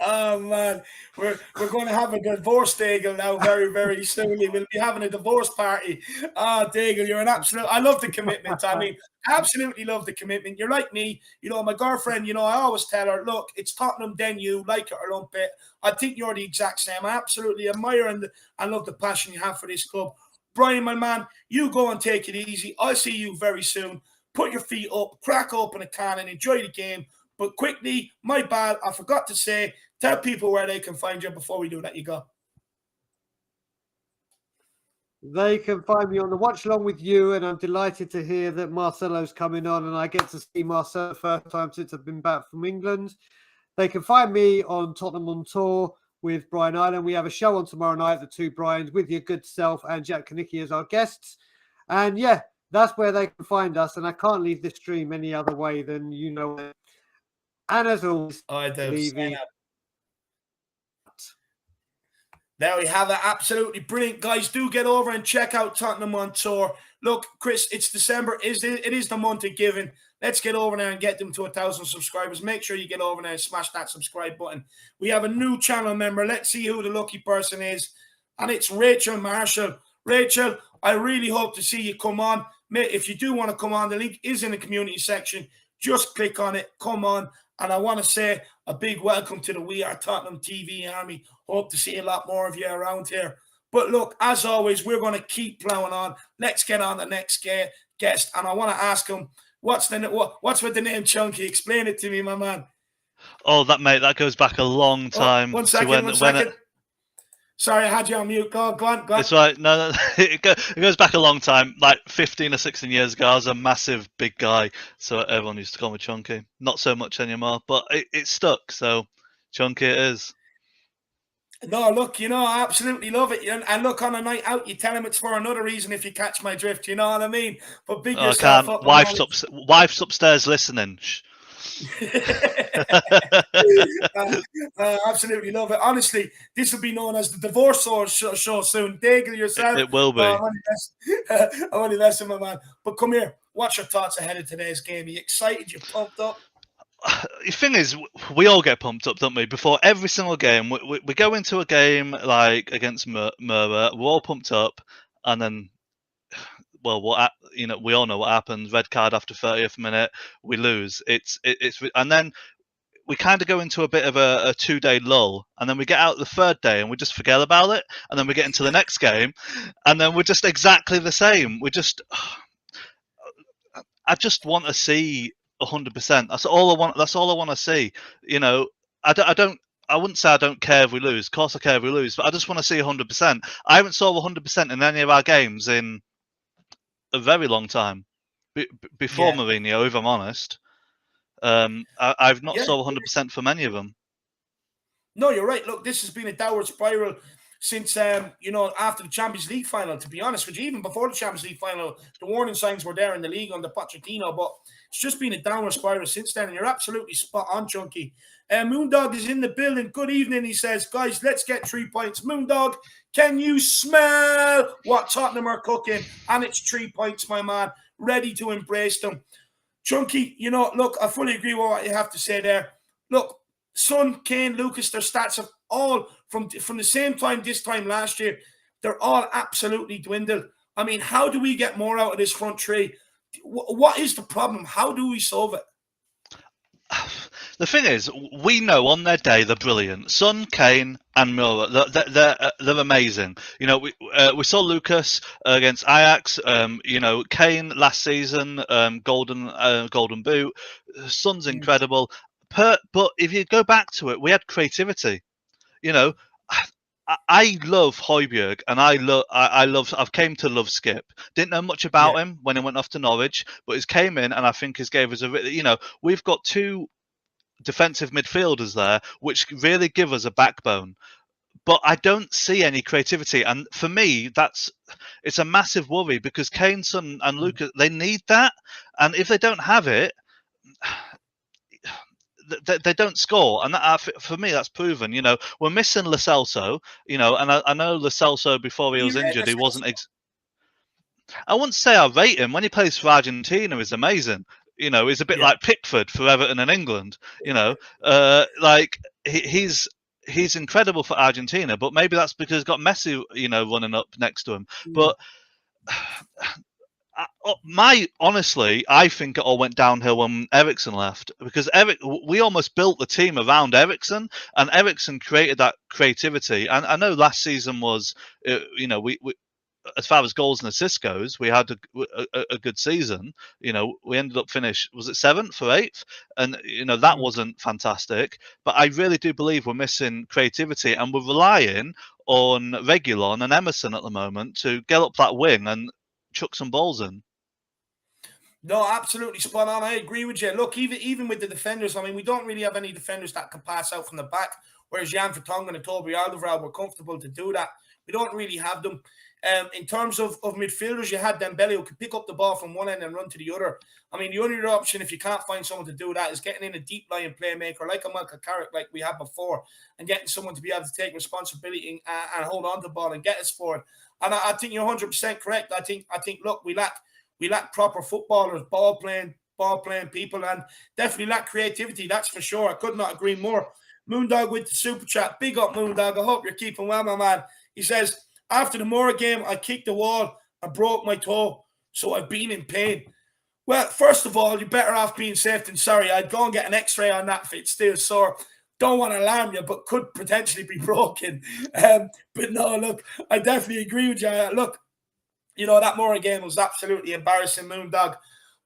Oh man, we're going to have a divorce, Daigle, now very, very soon. We'll be having a divorce party. Ah, Daigle, you're an absolute. I love the commitment. I mean, absolutely love the commitment. You're like me, you know. My girlfriend, you know, I always tell her, look, it's Tottenham, then you, like it or lump it. I think you're the exact same. I absolutely admire and love the passion you have for this club. Brian, my man, you go and take it easy. I'll see you very soon. Put your feet up, crack open a can, and enjoy the game. But quickly, my bad, I forgot to say, tell people where they can find you before we do that. You go. They can find me on the watch along with you, and I'm delighted to hear that Marcelo's coming on, and I get to see Marcelo first time since I've been back from England. They can find me on Tottenham on Tour with Brian Ireland. We have a show on tomorrow night, the two Brians, with your good self and Jack Kanicki as our guests. And yeah, that's where they can find us. And I can't leave this stream any other way than you know. And as always, I do. Levy. There we have it. Absolutely brilliant. Guys, do get over and check out Tottenham on Tour. Look, Chris, it's December. It is the month of giving. Let's get over there and get them to 1,000 subscribers. Make sure you get over there and smash that subscribe button. We have a new channel member. Let's see who the lucky person is. And it's Rachel Marshall. Rachel, I really hope to see you come on. If you do want to come on, the link is in the community section. Just click on it. Come on. And I want to say a big welcome to the We Are Tottenham TV army. Hope to see a lot more of you around here. But look, as always, we're going to keep plowing on. Let's get on the next guest. And I want to ask him, what's with the name Chunky? Explain it to me, my man. Oh, that goes back a long time. One second. Sorry, I had you on mute. Go on. It's right. No, it goes back a long time, like 15 or 16 years ago. I was a massive big guy, so everyone used to call me Chunky. Not so much anymore, but it stuck, so Chunky it is. No, look, I absolutely love it. And look, on a night out, you tell him it's for another reason if you catch my drift, you know what I mean? But big yourself up. Wife's upstairs listening. Absolutely love it. Honestly, this will be known as the divorce show soon. Daigle yourself. It will be. I'm only messing, my man. But come here. What's your thoughts ahead of today's game? Are you excited? You pumped up? The thing is, we all get pumped up, don't we? Before every single game, we go into a game like against Mura, we're all pumped up, and then, well, we all know what happens. Red card after 30th minute, we lose. And then we kind of go into a bit of a 2-day lull, and then we get out the third day and we just forget about it, and then we get into the next game, and then we're just exactly the same. I just want to see 100%. That's all I want. That's all I want to see. I wouldn't say I don't care if we lose. Of course I care if we lose, but I just want to see 100%. I haven't saw 100% in any of our games in a very long time. Before Mourinho, if I'm honest, I've not saw 100% from any of them. No, you're right. Look, this has been a downward spiral since after the Champions League final. To be honest with you, even before the Champions League final, the warning signs were there in the league under Pochettino, but it's just been a downward spiral since then. And you're absolutely spot on, Chunky. Moondog is in the building. Good evening, he says. Guys, let's get 3 points. Moondog, can you smell what Tottenham are cooking? And it's 3 points, my man. Ready to embrace them. Chunky, look, I fully agree with what you have to say there. Look, Son, Kane, Lucas, their stats have all, from the same time this time last year, they're all absolutely dwindled. I mean, how do we get more out of this front three? What is the problem? How do we solve it? The thing is, we know on their day they're brilliant. Son, Kane, and Mura, they're amazing. We saw Lucas against Ajax. Kane last season, golden boot. Son's incredible. But if you go back to it, we had creativity. I love Højbjerg, and I've came to love Skip. Didn't know much about him when he went off to Norwich, but he's came in, and I think he's gave us we've got two defensive midfielders there, which really give us a backbone. But I don't see any creativity, and for me, it's a massive worry because Kane, Son, and Lucas, they need that, and if they don't have it, they don't score, and for me, that's proven. We're missing Lo Celso, and I know Lo Celso before he was injured, he wasn't. I wouldn't say I rate him when he plays for Argentina. He's amazing. He's a bit like Pickford for Everton in England. He's incredible for Argentina, but maybe that's because he's got Messi, running up next to him. But honestly, I think it all went downhill when Eriksen left, because we almost built the team around Eriksen, and Eriksen created that creativity. And I know last season was, we as far as goals and assists goes, we had a good season. We ended up was it 7th or 8th? And, that wasn't fantastic. But I really do believe we're missing creativity, and we're relying on Reguilon and Emerson at the moment to get up that wing and chuck some balls in. No, absolutely spot on. I agree with you. Look, even with the defenders, I mean, we don't really have any defenders that can pass out from the back, whereas Jan Vertonghen and Toby Alderweireld were comfortable to do that. We don't really have them. In terms of midfielders, you had Dembele who could pick up the ball from one end and run to the other. I mean, the only other option, if you can't find someone to do that, is getting in a deep-lying playmaker like a Michael Carrick, like we had before, and getting someone to be able to take responsibility and hold on to the ball and get us forward. And I think you're 100% correct. I think, look, we lack proper footballers, ball playing people, and definitely lack creativity. That's for sure. I could not agree more. Moondog with the super chat. Big up, Moondog. I hope you're keeping well, my man. He says, after the Moura game, I kicked the wall and broke my toe, so I've been in pain. Well, first of all, you're better off being safe than sorry. I'd go and get an x-ray on that if it's still sore. Don't want to alarm you, but could potentially be broken. But no, look, I definitely agree with you. Look, you know, that Moura game was absolutely embarrassing, Moondog.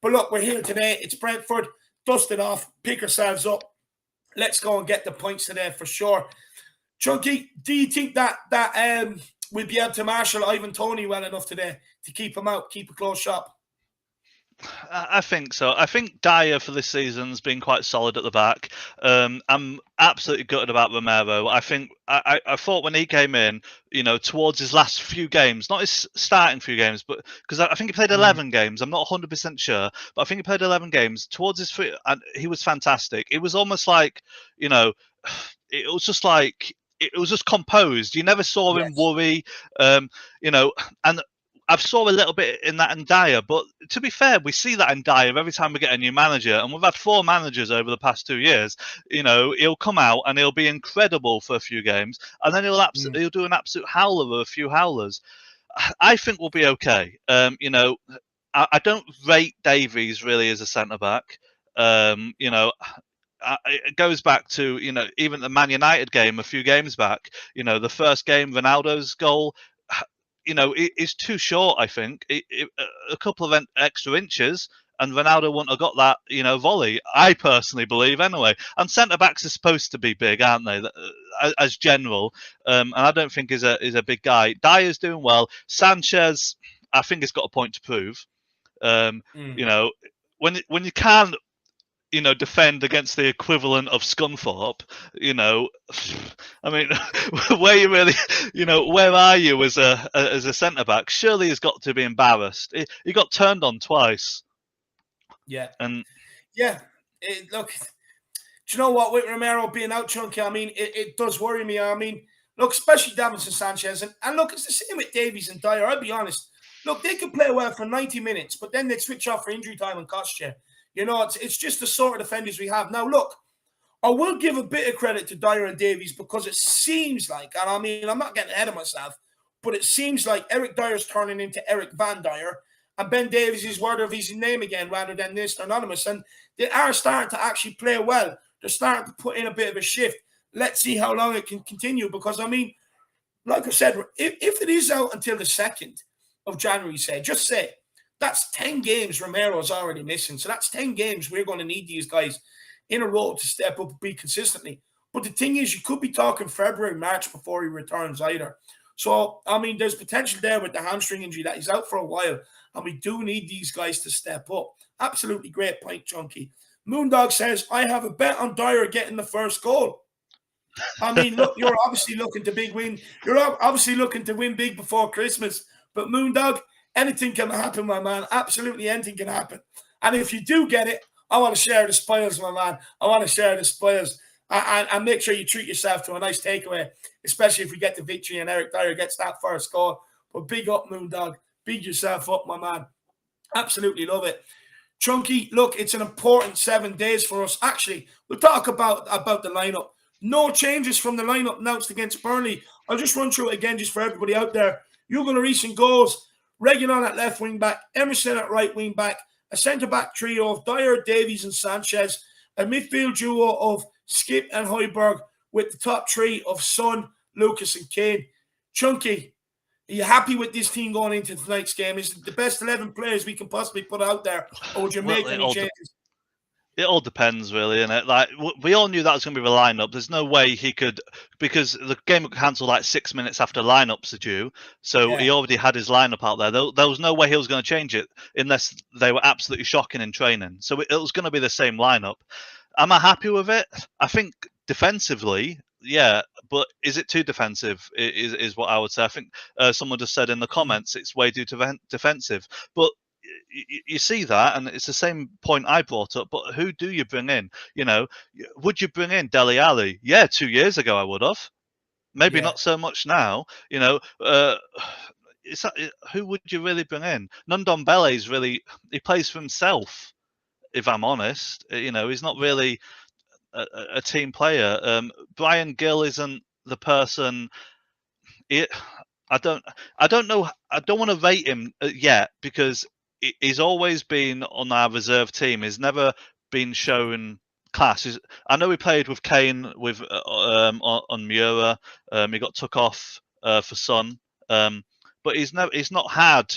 But look, we're here today. It's Brentford. Dust it off. Pick ourselves up. Let's go and get the points today for sure. Chunky, do you think that we'll be able to marshal Ivan Toney well enough today to keep him out, keep a close shop? I think so. I think Dyer for this season's been quite solid at the back. I'm absolutely gutted about Romero. I think I thought when he came in, you know, towards his last few games, not his starting few games, but because I think he played 11 games. I'm not 100% sure, but I think he played 11 games. Towards his feet, and he was fantastic. It was almost like, you know, it was just like it was just composed. You never saw him worry, you know, and I've saw a little bit in that in Dyer, but to be fair, we see that in Dyer every time we get a new manager, and we've had 4 managers over the past 2 years. You know, he'll come out and he'll be incredible for a few games, and then he'll do an absolute howler with a few howlers. I think we'll be okay. You know, I don't rate Davies really as a centre back. You know. It goes back to, you know, even the Man United game a few games back. You know, the first game, Ronaldo's goal, you know, is too short. I think a couple of extra inches, and Ronaldo wouldn't have got that, you know, volley. I personally believe, anyway. And centre backs are supposed to be big, aren't they? As general, and I don't think is a big guy. Dyer's doing well. Sanchez, I think, has got a point to prove. You know, when you can't, you know, defend against the equivalent of Scunthorpe, you know, I mean, where you really, you know, where are you as a centre back? Surely he's got to be embarrassed. He got turned on twice. Yeah. And yeah, look, do you know what, with Romero being out, Chunky, I mean, it does worry me. I mean, look, especially Davinson Sanchez, and look, it's the same with Davies and Dyer. I'll be honest. Look, they could play well for 90 minutes, but then they'd switch off for injury time and cost you. You know, it's just the sort of defenders we have. Now, look, I will give a bit of credit to Dyer and Davies because it seems like, and I mean, I'm not getting ahead of myself, but it seems like Eric Dyer's turning into Eric Van Dyer, and Ben Davies is word of his name again rather than this anonymous. And they are starting to actually play well. They're starting to put in a bit of a shift. Let's see how long it can continue because, I mean, like I said, if it is out until the 2nd of January, just say, that's 10 games Romero's already missing. So that's 10 games we're going to need these guys in a row to step up and be consistently. But the thing is, you could be talking February, March before he returns either. So, I mean, there's potential there with the hamstring injury that he's out for a while. And we do need these guys to step up. Absolutely great point, Chunky. Moondog says, I have a bet on Dyer getting the first goal. I mean, look, you're obviously looking to big win. You're obviously looking to win big before Christmas. But Moondog, anything can happen, my man. Absolutely anything can happen. And if you do get it, I want to share the spoils, my man. I want to share the spoils. And make sure you treat yourself to a nice takeaway, especially if we get the victory and Eric Dyer gets that first goal. But big up, Moondog. Big yourself up, my man. Absolutely love it. Chunky, look, it's an important 7 days for us. Actually, we'll talk about the lineup. No changes from the lineup announced against Burnley. I'll just run through it again just for everybody out there. Hugo Lloris in goals. Reguilon at left wing back, Emerson at right wing back, a centre back trio of Dyer, Davies, and Sanchez, a midfield duo of Skip and Højbjerg with the top 3 of Son, Lucas, and Kane. Chunky, are you happy with this team going into tonight's game? Is it the best 11 players we can possibly put out there, or would you make any changes? It all depends, really, innit? Like, we all knew that was going to be the lineup. There's no way he could, because the game got cancelled like 6 minutes after lineups are due. So he already had his lineup out there. There was no way he was going to change it unless they were absolutely shocking in training. So it was going to be the same lineup. Am I happy with it? I think defensively, yeah, but is it too defensive? Is what I would say. I think someone just said in the comments it's way too defensive, but you see that, and it's the same point I brought up. But who do you bring in? You know, would you bring in Dele Alli? Yeah, 2 years ago I would have. Maybe not so much now. You know, who would you really bring in? Ndombele is he plays for himself. If I'm honest, you know, he's not really a team player. Brian Gill isn't the person. I don't know. I don't want to rate him yet because he's always been on our reserve team. He's never been shown class. I know he played with Kane on Mura. He got took off for Son, but he's not had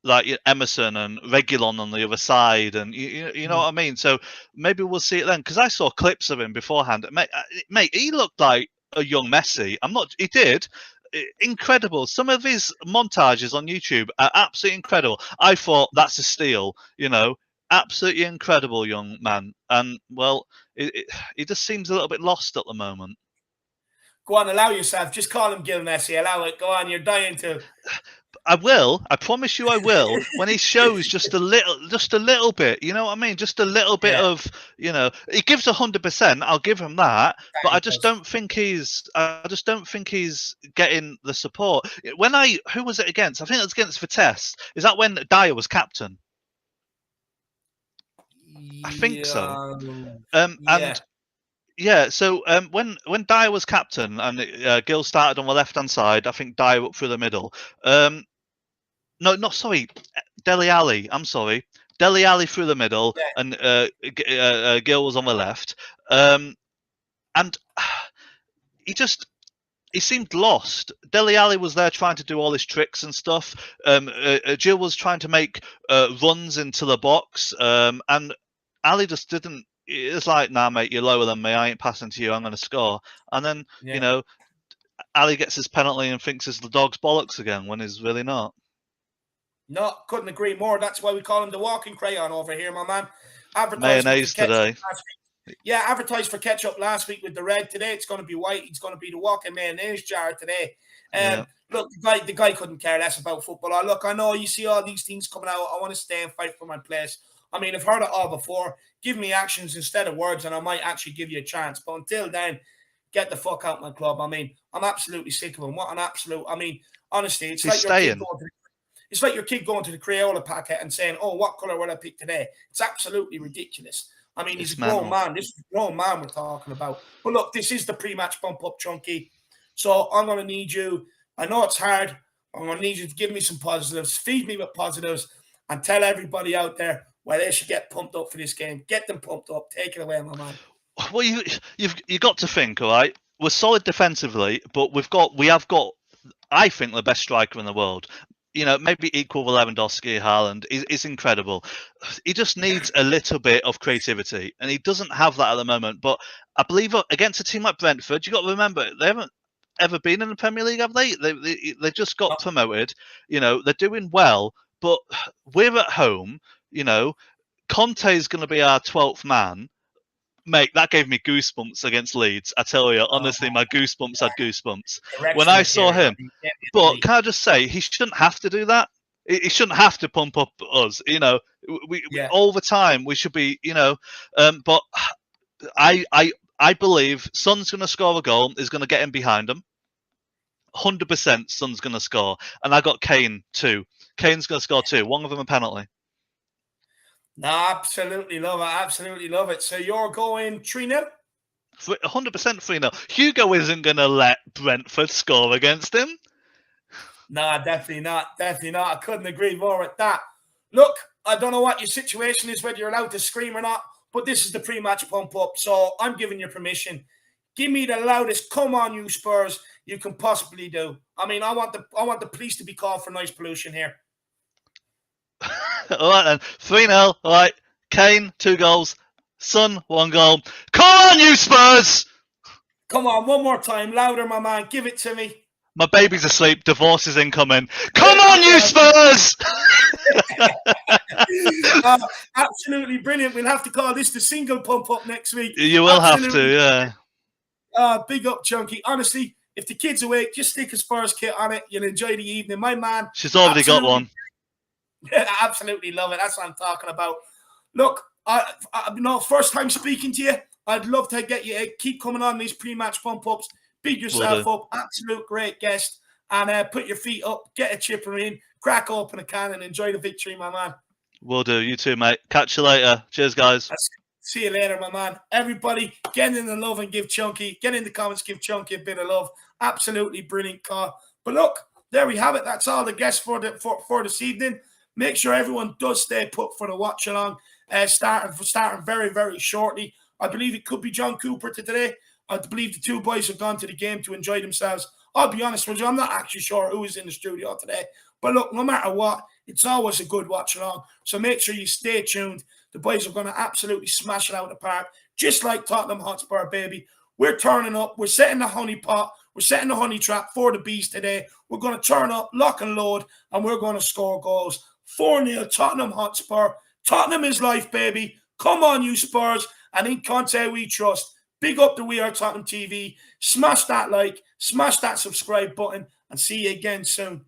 like Emerson and Regulon on the other side, and you know what I mean. So maybe we'll see it then, because I saw clips of him beforehand. Mate, he looked like a young Messi. He did. Incredible. Some of his montages on YouTube are absolutely incredible. I thought that's a steal. You know, absolutely incredible young man. And well, he just seems a little bit lost at the moment. Go on, allow yourself. Just call him Gil Messi. Allow it. Go on. You're dying to. I will. I promise you I will. When he shows just a little bit, you know what I mean? Just a little bit of, you know, he gives 100%. I'll give him that. But I just don't think he's getting the support. Who was it against? I think it was against Vitesse. Is that when Dyer was captain? I think so. And yeah, so when Dyer was captain and Gill started on the left hand side, I think Dyer up through the middle. Sorry, Dele Alli. I'm sorry, Dele Alli through the middle, and Gill was on the left. And he seemed lost. Dele Alli was there trying to do all his tricks and stuff. Gill was trying to make runs into the box, and Ali just didn't. It's like, nah, mate, you're lower than me. I ain't passing to you. I'm going to score. And then, you know, Ali gets his penalty and thinks it's the dog's bollocks again when he's really not. No, couldn't agree more. That's why we call him the walking crayon over here, my man. Mayonnaise today. Yeah, advertised for ketchup last week with the red. Today it's going to be white. It's going to be the walking mayonnaise jar today. Look, the guy couldn't care less about football. Look, I know you see all these things coming out. I want to stay and fight for my place. I mean, I've heard it all before. Give me actions instead of words, and I might actually give you a chance. But until then, get the fuck out of my club. I mean, I'm absolutely sick of him. What an absolute... I mean, honestly, it's like your kid going to the Crayola packet and saying, oh, what colour will I pick today? It's absolutely ridiculous. I mean, he's a grown man. This is a grown man we're talking about. But look, this is the pre-match bump-up, Chunky. So I'm going to need you. I know it's hard. I'm going to need you to give me some positives, feed me with positives, and tell everybody out there why they should get pumped up for this game. Get them pumped up. Take it away, my man. Well, you've got to think, all right? We're solid defensively, but we have got, I think, the best striker in the world. You know, maybe equal with Lewandowski, Haaland. It's incredible. He just needs a little bit of creativity, and he doesn't have that at the moment. But I believe against a team like Brentford, you got to remember they haven't ever been in the Premier League, have they? They just got promoted. You know, they're doing well, but we're at home. You know, Conte is going to be our 12th man. Mate, that gave me goosebumps against Leeds. I tell you, honestly, my goosebumps had goosebumps when I saw him. But can I just say, he shouldn't have to do that. He shouldn't have to pump up us. You know, we all the time we should be. You know, but I believe Son's going to score a goal. Is going to get him behind him. 100% Son's going to score, and I got Kane too. Kane's going to score too. One of them a penalty. No, absolutely love it. Absolutely love it. So you're going 3-0? 100% 3-0. Hugo isn't going to let Brentford score against him. Nah, definitely not. Definitely not. I couldn't agree more with that. Look, I don't know what your situation is, whether you're allowed to scream or not, but this is the pre-match pump-up, so I'm giving you permission. Give me the loudest "come on, you Spurs" you can possibly do. I mean, I want the police to be called for noise pollution here. All right then, 3-0. All right, Kane 2 goals, Son, 1 goal. Come on, you Spurs! Come on, one more time. Louder, my man. Give it to me. My baby's asleep. Divorce is incoming. Come on, you Spurs! Absolutely brilliant. We'll have to call this the single pump up next week. You will have to, yeah. Big up, Chunky. Honestly, if the kid's awake, just stick a Spurs kit on it. You'll enjoy the evening. My man. She's already got one. I absolutely love it. That's what I'm talking about. Look, first time speaking to you. I'd love to get you keep coming on these pre-match pump-ups. Big yourself up. Absolute great guest. And put your feet up, get a chipper in, crack open a can and enjoy the victory, my man. Will do. You too, mate. Catch you later. Cheers, guys. See you later, my man. Everybody, get in the love and give Chunky. Get in the comments, give Chunky a bit of love. Absolutely brilliant call. But look, there we have it. That's all the guests for this evening. Make sure everyone does stay put for the watch along. Starting very, very shortly. I believe it could be John Cooper today. I believe the two boys have gone to the game to enjoy themselves. I'll be honest with you, I'm not actually sure who is in the studio today. But look, no matter what, it's always a good watch along. So make sure you stay tuned. The boys are going to absolutely smash it out of the park, just like Tottenham Hotspur, baby. We're turning up. We're setting the honey pot. We're setting the honey trap for the bees today. We're going to turn up, lock and load, and we're going to score goals. 4-0 Tottenham Hotspur. Tottenham is life, baby. Come on, you Spurs. And in Conte we trust. Big up the We Are Tottenham TV. Smash that like, smash that subscribe button, and see you again soon.